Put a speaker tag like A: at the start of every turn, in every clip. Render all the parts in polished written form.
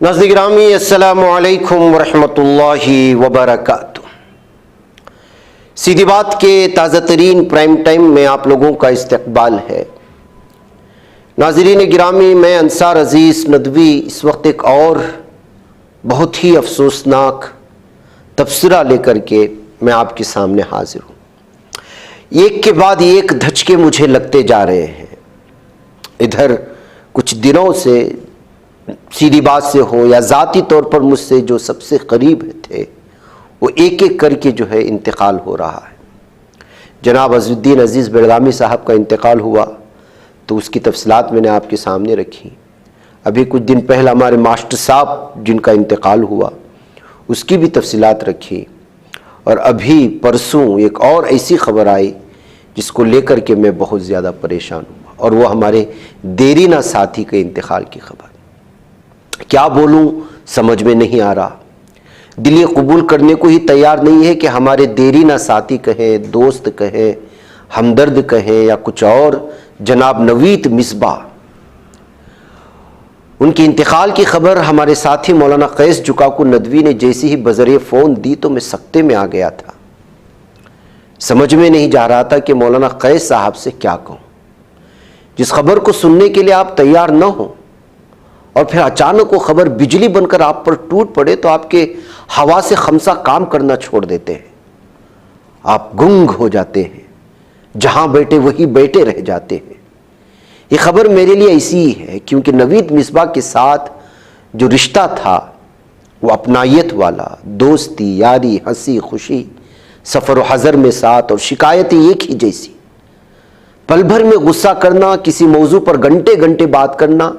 A: ناظرین گرامی السلام علیکم ورحمۃ اللہ وبرکاتہ۔ سیدھی بات کے تازہ ترین پرائم ٹائم میں آپ لوگوں کا استقبال ہے۔ ناظرین گرامی، میں انصار عزیز ندوی اس وقت ایک اور بہت ہی افسوسناک تبصرہ لے کر کے میں آپ کے سامنے حاضر ہوں۔ ایک کے بعد ایک دھچکے مجھے لگتے جا رہے ہیں۔ ادھر کچھ دنوں سے سیدھی بات سے ہو یا ذاتی طور پر مجھ سے جو سب سے قریب تھے وہ ایک ایک کر کے جو ہے انتقال ہو رہا ہے۔ جناب عزالدین عزیز بڑگامی صاحب کا انتقال ہوا تو اس کی تفصیلات میں نے آپ کے سامنے رکھی۔ ابھی کچھ دن پہلے ہمارے ماسٹر صاحب جن کا انتقال ہوا اس کی بھی تفصیلات رکھی، اور ابھی پرسوں ایک اور ایسی خبر آئی جس کو لے کر کے میں بہت زیادہ پریشان ہوا، اور وہ ہمارے دیرینہ ساتھی کے انتقال کی خبر۔ کیا بولوں سمجھ میں نہیں آ رہا۔ دل یہ قبول کرنے کو ہی تیار نہیں ہے کہ ہمارے دیرینہ ساتھی کہیں، دوست کہیں، ہمدرد کہیں یا کچھ اور، جناب نوید مصباح، ان کے انتقال کی خبر ہمارے ساتھی مولانا قیس جکاکو ندوی نے جیسی ہی بذریعہ فون دی تو میں سکتے میں آ گیا تھا۔ سمجھ میں نہیں جا رہا تھا کہ مولانا قیس صاحب سے کیا کہوں۔ جس خبر کو سننے کے لیے آپ تیار نہ ہوں اور پھر اچانک وہ خبر بجلی بن کر آپ پر ٹوٹ پڑے تو آپ کے حواس خمسہ کام کرنا چھوڑ دیتے ہیں، آپ گنگ ہو جاتے ہیں، جہاں بیٹھے وہی بیٹھے رہ جاتے ہیں۔ یہ خبر میرے لیے ایسی ہی ہے کیونکہ نوید مصباح کے ساتھ جو رشتہ تھا وہ اپنائیت والا، دوستی، یاری، ہنسی خوشی، سفر و حضر میں ساتھ، اور شکایتیں ایک ہی جیسی، پل بھر میں غصہ کرنا، کسی موضوع پر گھنٹے گھنٹے بات کرنا،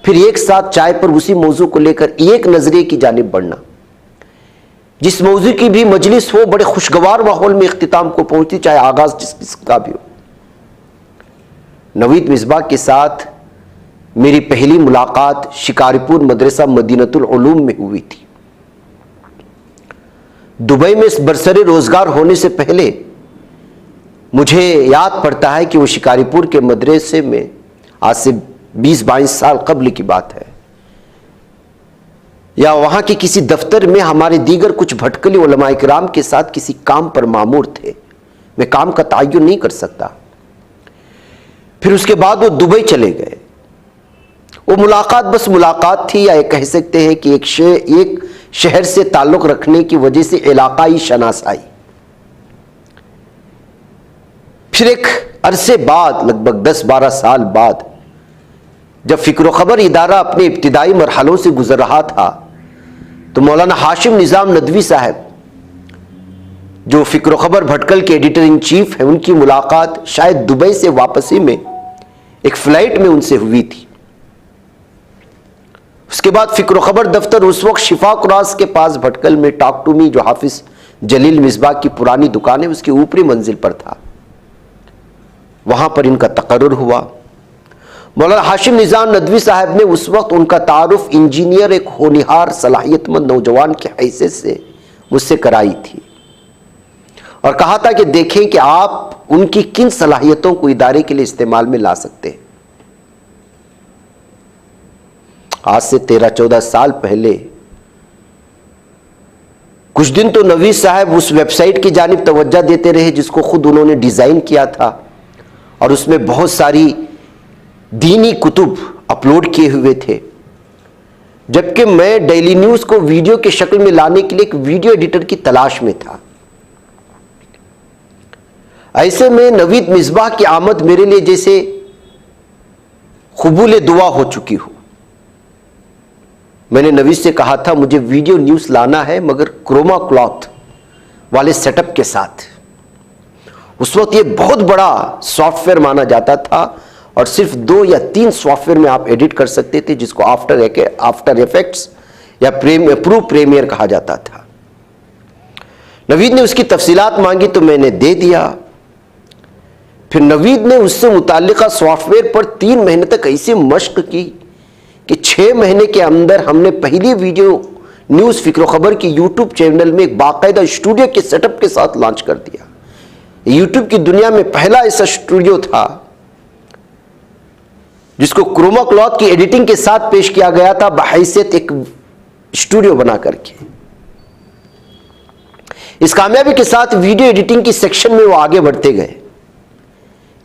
A: پھر ایک ساتھ چائے پر اسی موضوع کو لے کر ایک نظریے کی جانب بڑھنا۔ جس موضوع کی بھی مجلس ہو بڑے خوشگوار ماحول میں اختتام کو پہنچتی، چاہے آغاز جس قسم کا بھی ہو۔ نوید مصباح کے ساتھ میری پہلی ملاقات شکاری پور مدرسہ مدینۃ العلوم میں ہوئی تھی۔ دبئی میں برسر روزگار ہونے سے پہلے مجھے یاد پڑتا ہے کہ وہ شکاری پور کے مدرسے میں آج سے 20-22 سال قبل کی بات ہے، یا وہاں کے کسی دفتر میں ہمارے دیگر کچھ بھٹکلی علماء کرام کے ساتھ کسی کام پر مامور تھے۔ میں کام کا تعین نہیں کر سکتا۔ پھر اس کے بعد وہ دبئی چلے گئے۔ وہ ملاقات بس ملاقات تھی، یا یہ کہہ سکتے ہیں کہ ایک شہر سے تعلق رکھنے کی وجہ سے علاقائی شناسائی۔ پھر ایک عرصے بعد، لگ بھگ 10-12 سال بعد، جب فکر و خبر ادارہ اپنے ابتدائی مرحلوں سے گزر رہا تھا تو مولانا ہاشم نظام ندوی صاحب جو فکر و خبر بھٹکل کے ایڈیٹر ان چیف ہیں، ان کی ملاقات شاید دبئی سے واپسی میں ایک فلائٹ میں ان سے ہوئی تھی۔ اس کے بعد فکر و خبر دفتر اس وقت شفا کراس کے پاس بھٹکل میں ٹاک ٹو می جو حافظ جلیل مصباح کی پرانی دکان ہے اس کی اوپری منزل پر تھا، وہاں پر ان کا تقرر ہوا۔ مولانا ہاشم نظام ندوی صاحب نے اس وقت ان کا تعارف انجینئر، ایک ہونہار صلاحیت مند نوجوان کی حیثیت سے مجھ سے کرائی تھی، اور کہا تھا کہ دیکھیں کہ آپ ان کی کن صلاحیتوں کو ادارے کے لیے استعمال میں لا سکتے ہیں۔ آج سے 13-14 سال پہلے کچھ دن تو نوید صاحب اس ویب سائٹ کی جانب توجہ دیتے رہے جس کو خود انہوں نے ڈیزائن کیا تھا، اور اس میں بہت ساری دینی کتب اپلوڈ کیے ہوئے تھے، جبکہ میں ڈیلی نیوز کو ویڈیو کے شکل میں لانے کے لیے ایک ویڈیو ایڈیٹر کی تلاش میں تھا۔ ایسے میں نوید مصباح کی آمد میرے لیے جیسے قبول دعا ہو چکی ہو۔ میں نے نوید سے کہا تھا مجھے ویڈیو نیوز لانا ہے، مگر کروما کلاتھ والے سیٹ اپ کے ساتھ۔ اس وقت یہ بہت بڑا سافٹ ویئر مانا جاتا تھا، اور صرف 2 یا 3 سافٹ ویئر میں آپ ایڈٹ کر سکتے تھے، جس کو آفٹر ایفیکٹس یا پرو پریمیئر کہا جاتا تھا۔ نوید نے اس کی تفصیلات مانگی تو میں نے دے دیا۔ پھر نوید نے اس سے متعلقہ سافٹ ویئر پر 3 مہینے تک ایسی مشق کی کہ 6 مہینے کے اندر ہم نے پہلی ویڈیو نیوز فکر و خبر کی یوٹیوب چینل میں ایک باقاعدہ اسٹوڈیو کے سیٹ اپ کے ساتھ لانچ کر دیا۔ یوٹیوب کی دنیا میں پہلا ایسا اسٹوڈیو تھا جس کو کروما کلاتھ کی ایڈیٹنگ کے ساتھ پیش کیا گیا تھا بحیثیت ایک اسٹوڈیو بنا کر کے. اس کامیابی کے ساتھ ویڈیو ایڈیٹنگ کی سیکشن میں وہ آگے بڑھتے گئے.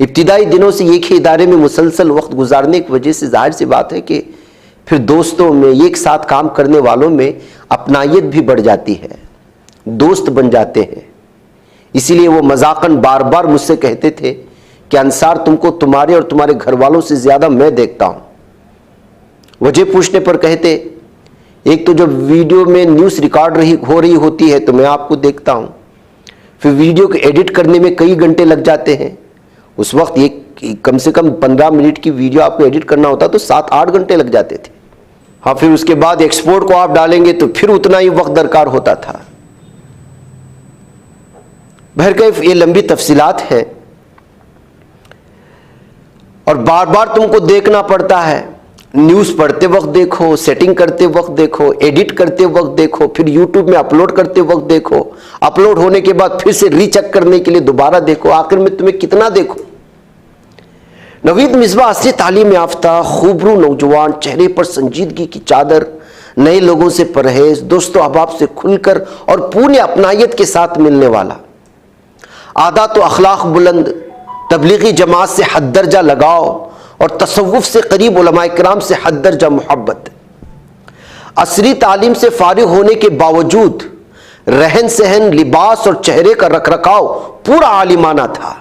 A: ابتدائی دنوں سے ایک ہی ادارے میں مسلسل وقت گزارنے کی وجہ سے ظاہر سی بات ہے کہ پھر دوستوں میں، ایک ساتھ کام کرنے والوں میں اپنائیت بھی بڑھ جاتی ہے، دوست بن جاتے ہیں. اسی لیے وہ مذاقاً بار بار مجھ سے کہتے تھے کہ انصار تم کو تمہارے اور تمہارے گھر والوں سے زیادہ میں دیکھتا ہوں. وجہ پوچھنے پر کہتے ایک تو جب ویڈیو میں نیوز ریکارڈ ہو رہی ہوتی ہے تو میں آپ کو دیکھتا ہوں، پھر ویڈیو کو ایڈٹ کرنے میں کئی گھنٹے لگ جاتے ہیں. اس وقت ایک کم سے کم 15 منٹ کی ویڈیو آپ کو ایڈٹ کرنا ہوتا تو 7-8 گھنٹے لگ جاتے تھے. ہاں پھر اس کے بعد ایکسپورٹ کو آپ ڈالیں گے تو پھر اتنا ہی وقت درکار ہوتا تھا. بہرکیف یہ لمبی تفصیلات ہیں اور بار بار تم کو دیکھنا پڑتا ہے. نیوز پڑھتے وقت دیکھو، سیٹنگ کرتے وقت دیکھو، ایڈٹ کرتے وقت دیکھو، پھر یوٹیوب میں اپلوڈ کرتے وقت دیکھو، اپلوڈ ہونے کے بعد پھر سے ری چیک کرنے کے لیے دوبارہ دیکھو. آخر میں تمہیں کتنا دیکھو. نوید مصباح اصلی تعلیم یافتہ خوبرو نوجوان، چہرے پر سنجیدگی کی چادر، نئے لوگوں سے پرہیز، دوست و احباب سے کھل کر اور پوری اپنائیت کے ساتھ ملنے والا، عادات و اخلاق بلند، تبلیغی جماعت سے حد درجہ لگاؤ اور تصوف سے قریب علماء کرام سے حد درجہ محبت. عصری تعلیم سے فارغ ہونے کے باوجود رہن سہن، لباس اور چہرے کا رکھ رکھاؤ پورا عالمانہ تھا.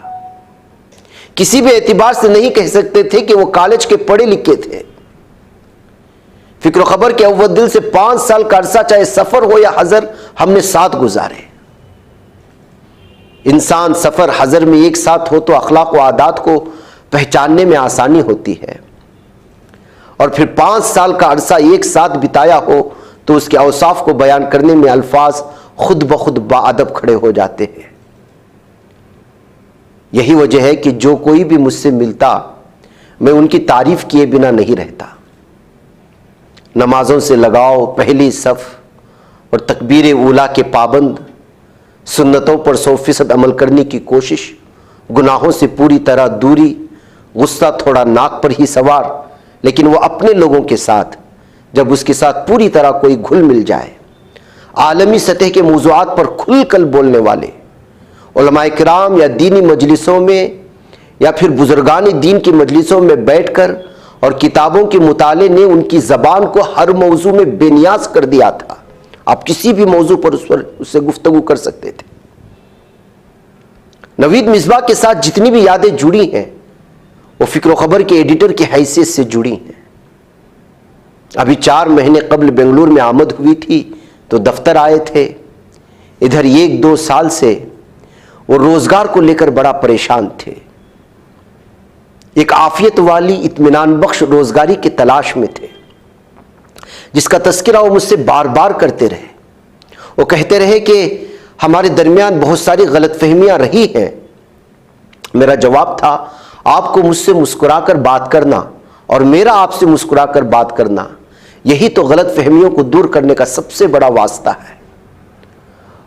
A: کسی بھی اعتبار سے نہیں کہہ سکتے تھے کہ وہ کالج کے پڑھے لکھے تھے. فکر و خبر کے اول دل سے 5 سال کا عرصہ چاہے سفر ہو یا حضر ہم نے ساتھ گزارے. انسان سفر حضر میں ایک ساتھ ہو تو اخلاق و عادات کو پہچاننے میں آسانی ہوتی ہے، اور پھر 5 سال کا عرصہ ایک ساتھ بتایا ہو تو اس کے اوصاف کو بیان کرنے میں الفاظ خود بخود باادب کھڑے ہو جاتے ہیں. یہی وجہ ہے کہ جو کوئی بھی مجھ سے ملتا میں ان کی تعریف کیے بنا نہیں رہتا. نمازوں سے لگاؤ، پہلی صف اور تکبیر اولیٰ کے پابند، سنتوں پر 100% عمل کرنے کی کوشش، گناہوں سے پوری طرح دوری، غصہ تھوڑا ناک پر ہی سوار، لیکن وہ اپنے لوگوں کے ساتھ جب اس کے ساتھ پوری طرح کوئی گھل مل جائے، عالمی سطح کے موضوعات پر کھل کر بولنے والے، علماء کرام یا دینی مجلسوں میں یا پھر بزرگان دین کی مجلسوں میں بیٹھ کر اور کتابوں کے مطالعے نے ان کی زبان کو ہر موضوع میں بے نیاز کر دیا تھا. آپ کسی بھی موضوع پر اس سے گفتگو کر سکتے تھے. نوید مصباح کے ساتھ جتنی بھی یادیں جڑی ہیں وہ فکر و خبر کے ایڈیٹر کی حیثیت سے جڑی ہیں. ابھی 4 مہینے قبل بنگلور میں آمد ہوئی تھی تو دفتر آئے تھے. ادھر 1-2 سال سے وہ روزگار کو لے کر بڑا پریشان تھے. ایک عافیت والی اطمینان بخش روزگاری کی تلاش میں تھے، جس کا تذکرہ وہ مجھ سے بار بار کرتے رہے. وہ کہتے رہے کہ ہمارے درمیان بہت ساری غلط فہمیاں رہی ہیں. میرا جواب تھا آپ کو مجھ سے مسکرا کر بات کرنا اور میرا آپ سے مسکرا کر بات کرنا، یہی تو غلط فہمیوں کو دور کرنے کا سب سے بڑا واسطہ ہے.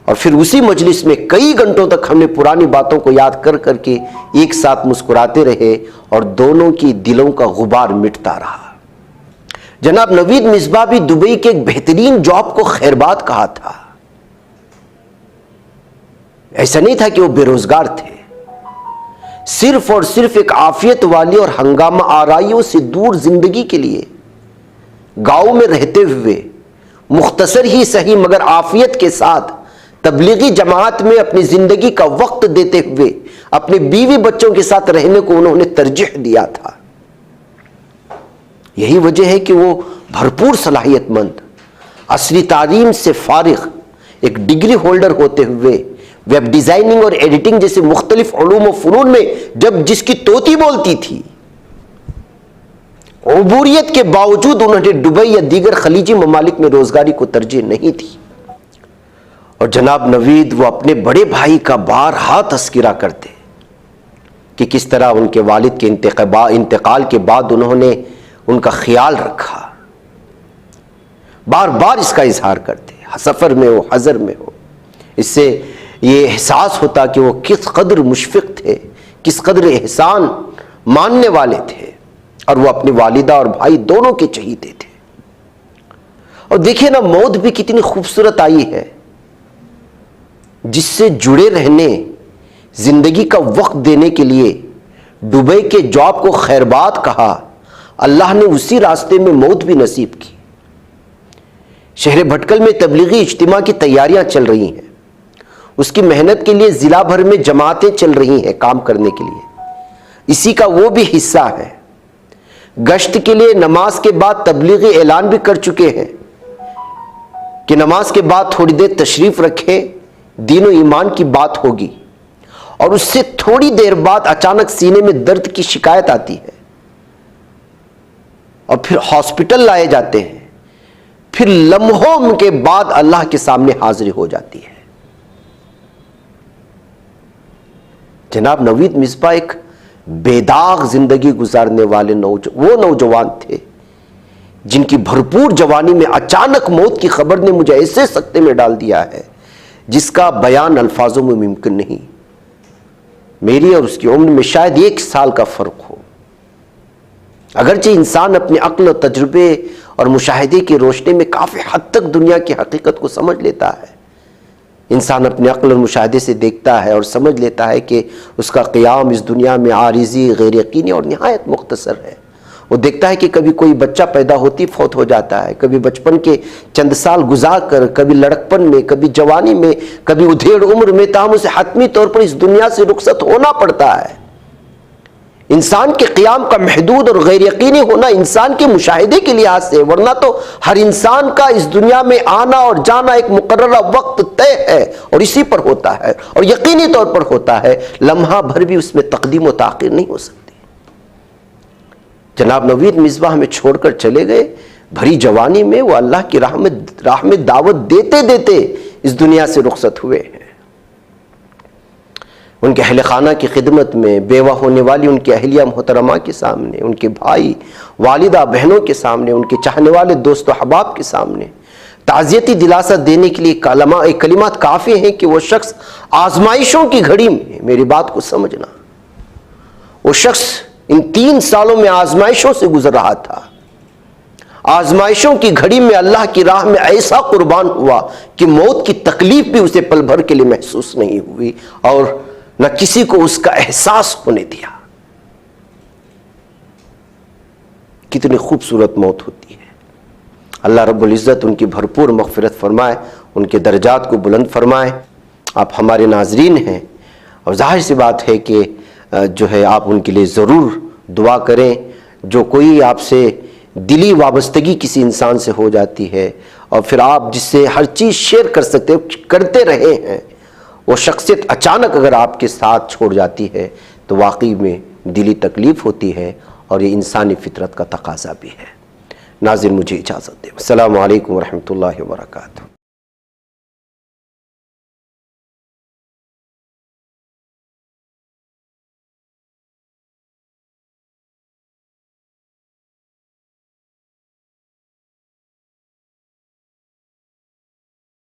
A: اور پھر اسی مجلس میں کئی گھنٹوں تک ہم نے پرانی باتوں کو یاد کر کر کے ایک ساتھ مسکراتے رہے اور دونوں کی دلوں کا غبار مٹتا رہا. جناب نوید مصباح بھی دبئی کے ایک بہترین جاب کو خیرباد کہا تھا. ایسا نہیں تھا کہ وہ بے روزگار تھے. صرف اور صرف ایک عافیت والی اور ہنگامہ آرائیوں سے دور زندگی کے لیے گاؤں میں رہتے ہوئے مختصر ہی صحیح مگر عافیت کے ساتھ تبلیغی جماعت میں اپنی زندگی کا وقت دیتے ہوئے اپنے بیوی بچوں کے ساتھ رہنے کو انہوں نے ترجیح دیا تھا. یہی وجہ ہے کہ وہ بھرپور صلاحیت مند، عصری تعلیم سے فارغ، ایک ڈگری ہولڈر ہوتے ہوئے ویب ڈیزائننگ اور ایڈیٹنگ جیسے مختلف علوم و فنون میں جب جس کی طوطی بولتی تھی، عبوریت کے باوجود انہوں نے دبئی یا دیگر خلیجی ممالک میں روزگاری کو ترجیح نہیں دی. اور جناب نوید وہ اپنے بڑے بھائی کا بارہا تذکرہ کرتے کہ کس طرح ان کے والد کے انتقال کے بعد انہوں نے ان کا خیال رکھا. بار بار اس کا اظہار کرتے، سفر میں ہو حضر میں ہو. اس سے یہ احساس ہوتا کہ وہ کس قدر مشفق تھے، کس قدر احسان ماننے والے تھے. اور وہ اپنی والدہ اور بھائی دونوں کے چہیتے تھے. اور دیکھیں نا موت بھی کتنی خوبصورت آئی ہے، جس سے جڑے رہنے، زندگی کا وقت دینے کے لیے دبئی کے جاب کو خیر بات کہا، اللہ نے اسی راستے میں موت بھی نصیب کی. شہر بھٹکل میں تبلیغی اجتماع کی تیاریاں چل رہی ہیں، اس کی محنت کے لیے ضلع بھر میں جماعتیں چل رہی ہیں کام کرنے کے لیے، اسی کا وہ بھی حصہ ہے. گشت کے لیے نماز کے بعد تبلیغی اعلان بھی کر چکے ہیں کہ نماز کے بعد تھوڑی دیر تشریف رکھیں، دین و ایمان کی بات ہوگی. اور اس سے تھوڑی دیر بعد اچانک سینے میں درد کی شکایت آتی ہے اور پھر ہاسپٹل لائے جاتے ہیں، پھر لمحوں کے بعد اللہ کے سامنے حاضری ہو جاتی ہے. جناب نوید مصباح ایک بے داغ زندگی گزارنے والے وہ نوجوان تھے جن کی بھرپور جوانی میں اچانک موت کی خبر نے مجھے ایسے سکتے میں ڈال دیا ہے جس کا بیان الفاظوں میں ممکن نہیں. میری اور اس کی عمر میں شاید 1 سال کا فرق ہو. اگرچہ انسان اپنے عقل و تجربے اور مشاہدے کی روشنی میں کافی حد تک دنیا کی حقیقت کو سمجھ لیتا ہے، انسان اپنے عقل اور مشاہدے سے دیکھتا ہے اور سمجھ لیتا ہے کہ اس کا قیام اس دنیا میں عارضی، غیر یقینی اور نہایت مختصر ہے. وہ دیکھتا ہے کہ کبھی کوئی بچہ پیدا ہوتی فوت ہو جاتا ہے، کبھی بچپن کے چند سال گزار کر، کبھی لڑکپن میں، کبھی جوانی میں، کبھی ادھیڑ عمر میں، تاہم اسے حتمی طور پر اس دنیا سے رخصت ہونا پڑتا ہے. انسان کے قیام کا محدود اور غیر یقینی ہونا انسان کے مشاہدے کے لحاظ سے، ورنہ تو ہر انسان کا اس دنیا میں آنا اور جانا ایک مقررہ وقت طے ہے اور اسی پر ہوتا ہے اور یقینی طور پر ہوتا ہے، لمحہ بھر بھی اس میں تقدیم و تاخیر نہیں ہو سکتی. جناب نوید مصباح ہمیں چھوڑ کر چلے گئے، بھری جوانی میں وہ اللہ کی راہ میں دعوت دیتے دیتے اس دنیا سے رخصت ہوئے ہیں. ان کے اہل خانہ کی خدمت میں، بیوہ ہونے والی ان کی اہلیہ محترمہ کے سامنے، ان کے بھائی، والدہ، بہنوں کے سامنے، ان کے چاہنے والے دوست و احباب کے سامنے تعزیتی دلاسا دینے کے لیے کلمات کافی ہیں کہ وہ شخص آزمائشوں کی گھڑی میں، میری بات کو سمجھنا، وہ شخص ان 3 سالوں میں آزمائشوں سے گزر رہا تھا. آزمائشوں کی گھڑی میں اللہ کی راہ میں ایسا قربان ہوا کہ موت کی تکلیف بھی اسے پل بھر کے لیے محسوس نہیں ہوئی اور نہ کسی کو اس کا احساس ہونے دیا. کتنی خوبصورت موت ہوتی ہے. اللہ رب العزت ان کی بھرپور مغفرت فرمائے، ان کے درجات کو بلند فرمائے. آپ ہمارے ناظرین ہیں اور ظاہر سی بات ہے کہ جو ہے آپ ان کے لیے ضرور دعا کریں. جو کوئی آپ سے دلی وابستگی کسی انسان سے ہو جاتی ہے اور پھر آپ جس سے ہر چیز شیئر کر سکتے کرتے رہے ہیں، وہ شخصیت اچانک اگر آپ کے ساتھ چھوڑ جاتی ہے تو واقعی میں دلی تکلیف ہوتی ہے اور یہ انسانی فطرت کا تقاضا بھی ہے. ناظرین مجھے اجازت دیں. السلام علیکم ورحمۃ اللہ وبرکاتہ.